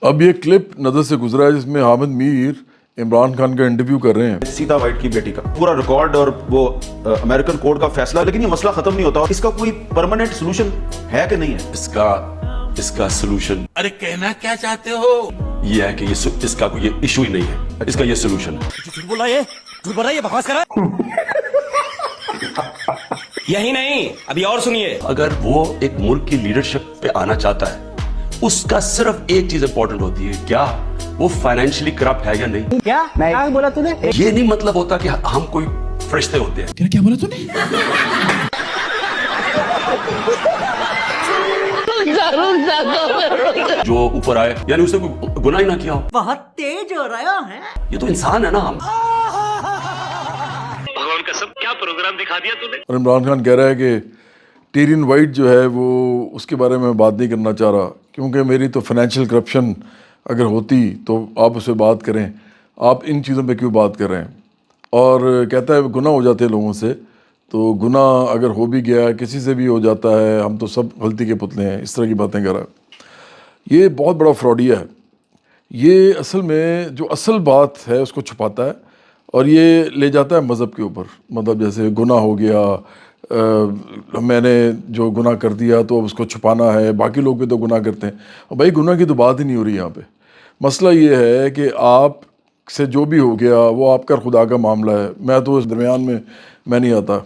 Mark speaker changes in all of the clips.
Speaker 1: اب یہ کلپ نظر سے گزرا ہے جس میں حامد میر عمران خان کا انٹرویو کر رہے ہیں.
Speaker 2: سیتا وائٹ کی بیٹی کا پورا ریکارڈ اور وہ امریکن کورٹ کا فیصلہ, لیکن یہ مسئلہ ختم نہیں ہوتا. اس کا کوئی پرماننٹ سولوشن ہے کہ نہیں ہے؟
Speaker 3: اس کا سولوشن
Speaker 4: ارے کہنا کیا چاہتے ہو؟
Speaker 3: یہ ہے کہ اس کا کوئی ایشو ہی نہیں ہے. اس کا یہ سولوشن ہے.
Speaker 4: جھوٹ بول رہا ہے, یہ بکواس کر رہا ہے. یہی نہیں, ابھی اور سنیے.
Speaker 3: اگر وہ ایک ملک کی لیڈرشپ پہ آنا چاہتا ہے, اس کا صرف ایک چیز امپورٹنٹ ہوتی ہے, کیا وہ فائنینشلی کرپٹ ہے یا نہیں.
Speaker 5: کیا بولا تو نے؟
Speaker 3: یہ نہیں مطلب ہوتا کہ ہم کوئی فرشتے ہوتے ہیں.
Speaker 4: کیا بولا تو نے؟
Speaker 3: جو اوپر آئے یعنی اس نے کوئی گناہ ہی نہ کیا ہو.
Speaker 5: بہت تیز ہو رہا ہے.
Speaker 3: یہ تو انسان ہے نا ہم.
Speaker 4: بھگوان کا سب کیا پروگرام دکھا دیا تو نے.
Speaker 1: اور عمران خان کہہ رہا ہے کہ ٹیرین وائٹ جو ہے وہ اس کے بارے میں بات نہیں کرنا چاہ رہا, کیونکہ میری تو فائنینشیل کرپشن اگر ہوتی تو آپ اس سے بات کریں, آپ ان چیزوں پہ کیوں بات کر رہے ہیں. اور کہتا ہے گناہ ہو جاتے ہیں لوگوں سے, تو گناہ اگر ہو بھی گیا کسی سے بھی ہو جاتا ہے, ہم تو سب غلطی کے پتلے ہیں, اس طرح کی باتیں کر رہا ہے. یہ بہت بڑا فراڈیا ہے. یہ اصل میں جو اصل بات ہے اس کو چھپاتا ہے اور یہ لے جاتا ہے مذہب کے اوپر. مطلب جیسے گناہ ہو گیا, میں نے جو گناہ کر دیا تو اب اس کو چھپانا ہے, باقی لوگ بھی تو گناہ کرتے ہیں. اور بھائی گناہ کی تو بات ہی نہیں ہو رہی یہاں پہ. مسئلہ یہ ہے کہ آپ سے جو بھی ہو گیا وہ آپ کا خدا کا معاملہ ہے, میں تو اس درمیان میں نہیں آتا.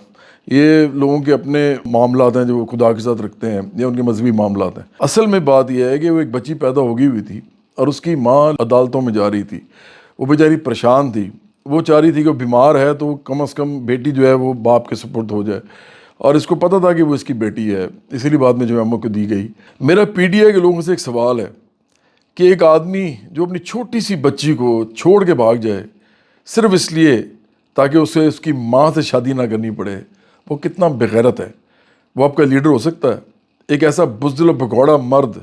Speaker 1: یہ لوگوں کے اپنے معاملات ہیں جو وہ خدا کے ساتھ رکھتے ہیں, یا ان کے مذہبی معاملات ہیں. اصل میں بات یہ ہے کہ وہ ایک بچی پیدا ہو گئی ہوئی تھی اور اس کی ماں عدالتوں میں جا رہی تھی. وہ بیچاری پریشان تھی, وہ چاہ رہی تھی کہ وہ بیمار ہے تو کم از کم بیٹی جو ہے وہ باپ کے سپرد ہو جائے, اور اس کو پتہ تھا کہ وہ اس کی بیٹی ہے, اسی لیے بعد میں جو اماں کو دی گئی. میرا پی ٹی آئی کے لوگوں سے ایک سوال ہے کہ ایک آدمی جو اپنی چھوٹی سی بچی کو چھوڑ کے بھاگ جائے صرف اس لیے تاکہ اسے اس کی ماں سے شادی نہ کرنی پڑے, وہ کتنا بغیرت ہے. وہ آپ کا لیڈر ہو سکتا ہے؟ ایک ایسا بزدل و بھگوڑا مرد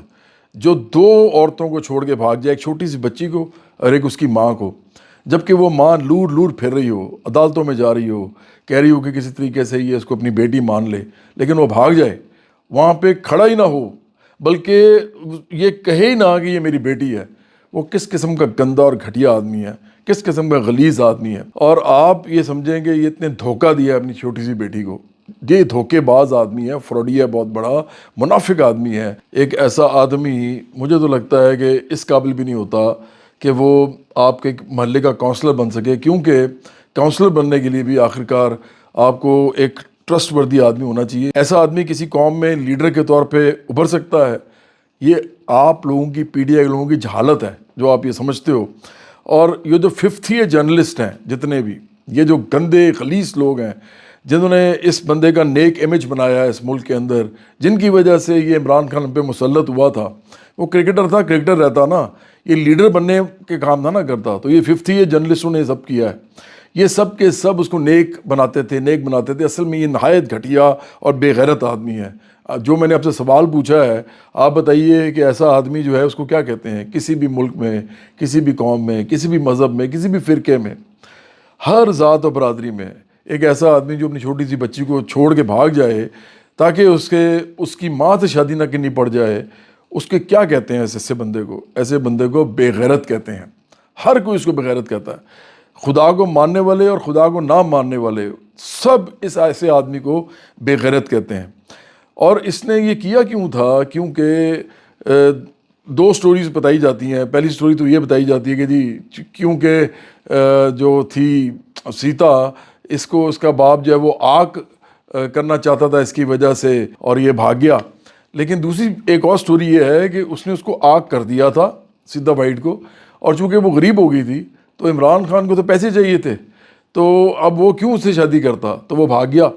Speaker 1: جو دو عورتوں کو چھوڑ کے بھاگ جائے, ایک چھوٹی سی بچی کو اور ایک اس کی ماں کو, جبکہ وہ ماں لور لور پھر رہی ہو, عدالتوں میں جا رہی ہو, کہہ رہی ہو کہ کسی طریقے سے یہ اس کو اپنی بیٹی مان لے, لیکن وہ بھاگ جائے, وہاں پہ کھڑا ہی نہ ہو, بلکہ یہ کہے ہی نہ کہ یہ میری بیٹی ہے. وہ کس قسم کا گندا اور گھٹیا آدمی ہے, کس قسم کا غلیظ آدمی ہے. اور آپ یہ سمجھیں کہ یہ اتنے دھوکہ دیا اپنی چھوٹی سی بیٹی کو. یہ دھوکے باز آدمی ہے, فراڈی ہے, بہت بڑا منافق آدمی ہے. ایک ایسا آدمی مجھے تو لگتا ہے کہ اس قابل بھی نہیں ہوتا کہ وہ آپ کے محلے کا کونسلر بن سکے, کیونکہ کونسلر بننے کے لیے بھی آخرکار آپ کو ایک ٹرسٹ وردی آدمی ہونا چاہیے. ایسا آدمی کسی قوم میں لیڈر کے طور پہ ابھر سکتا ہے. یہ آپ لوگوں کی پی ڈی آئی لوگوں کی جہالت ہے جو آپ یہ سمجھتے ہو. اور یہ جو ففتھ ایئر جرنلسٹ ہیں جتنے بھی, یہ جو گندے خلیص لوگ ہیں جنہوں نے اس بندے کا نیک امیج بنایا ہے اس ملک کے اندر, جن کی وجہ سے یہ عمران خان پہ مسلط ہوا تھا. وہ کرکٹر تھا, کرکٹر رہتا نا, یہ لیڈر بننے کے کام تھا نہ کرتا. تو یہ ففتھ ایئر جرنلسٹوں نے سب کیا ہے. یہ سب کے سب اس کو نیک بناتے تھے. اصل میں یہ نہایت گھٹیا اور بے غیرت آدمی ہے. جو میں نے آپ سے سوال پوچھا ہے, آپ بتائیے کہ ایسا آدمی جو ہے اس کو کیا کہتے ہیں کسی بھی ملک میں, کسی بھی قوم میں, کسی بھی مذہب میں, کسی بھی فرقے میں, ہر ذات و برادری میں ایک ایسا آدمی جو اپنی چھوٹی سی بچی کو چھوڑ کے بھاگ جائے تاکہ اس کی ماں سے شادی نہ کرنی پڑ جائے, اس کے کیا کہتے ہیں ایسے بندے کو؟ ایسے بندے کو بے غیرت کہتے ہیں. ہر کوئی اس کو بے غیرت کہتا ہے. خدا کو ماننے والے اور خدا کو نہ ماننے والے سب اس ایسے آدمی کو بے غیرت کہتے ہیں. اور اس نے یہ کیا کیوں تھا؟ کیونکہ دو سٹوریز بتائی جاتی ہیں. پہلی سٹوری تو یہ بتائی جاتی ہے کہ جی کیونکہ جو تھی سیتا, اس کو اس کا باپ جو ہے وہ آگ کرنا چاہتا تھا اس کی وجہ سے, اور یہ بھاگ گیا. لیکن دوسری ایک اور سٹوری یہ ہے کہ اس نے اس کو آگ کر دیا تھا سیتا وائٹ کو, اور چونکہ وہ غریب ہو گئی تھی تو عمران خان کو تو پیسے چاہیے تھے, تو اب وہ کیوں اس سے شادی کرتا, تو وہ بھاگ گیا.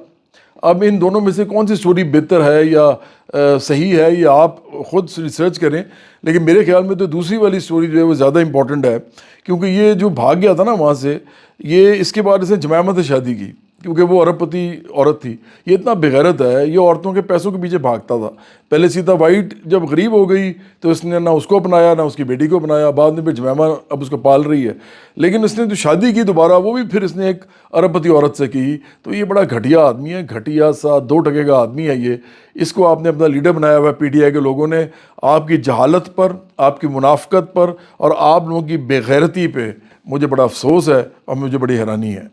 Speaker 1: اب ان دونوں میں سے کون سی سٹوری بہتر ہے یا صحیح ہے, یہ آپ خود ریسرچ کریں. لیکن میرے خیال میں تو دوسری والی سٹوری جو ہے وہ زیادہ امپورٹنٹ ہے, کیونکہ یہ جو بھاگ گیا تھا نا وہاں سے, یہ اس کے بعد اس نے جمامہ سے شادی کی. کیونکہ وہ ارب پتی عورت تھی. یہ اتنا بغیرت ہے, یہ عورتوں کے پیسوں کے پیچھے بھاگتا تھا. پہلے سیتا وائٹ جب غریب ہو گئی تو اس نے نہ اس کو اپنایا نہ اس کی بیٹی کو اپنایا, بعد میں پھر جمیمہ اب اس کو پال رہی ہے. لیکن اس نے جو شادی کی دوبارہ وہ بھی پھر اس نے ایک ارب پتی عورت سے کی. تو یہ بڑا گھٹیا آدمی ہے, گھٹیا سا 2% کا آدمی ہے یہ. اس کو آپ نے اپنا لیڈر بنایا ہوا ہے پی ٹی آئی کے لوگوں نے. آپ کی جہالت پر, آپ کی منافقت پر اور آپ لوگوں کی بے غیرتی پہ مجھے بڑا افسوس ہے اور مجھے بڑی حیرانی ہے.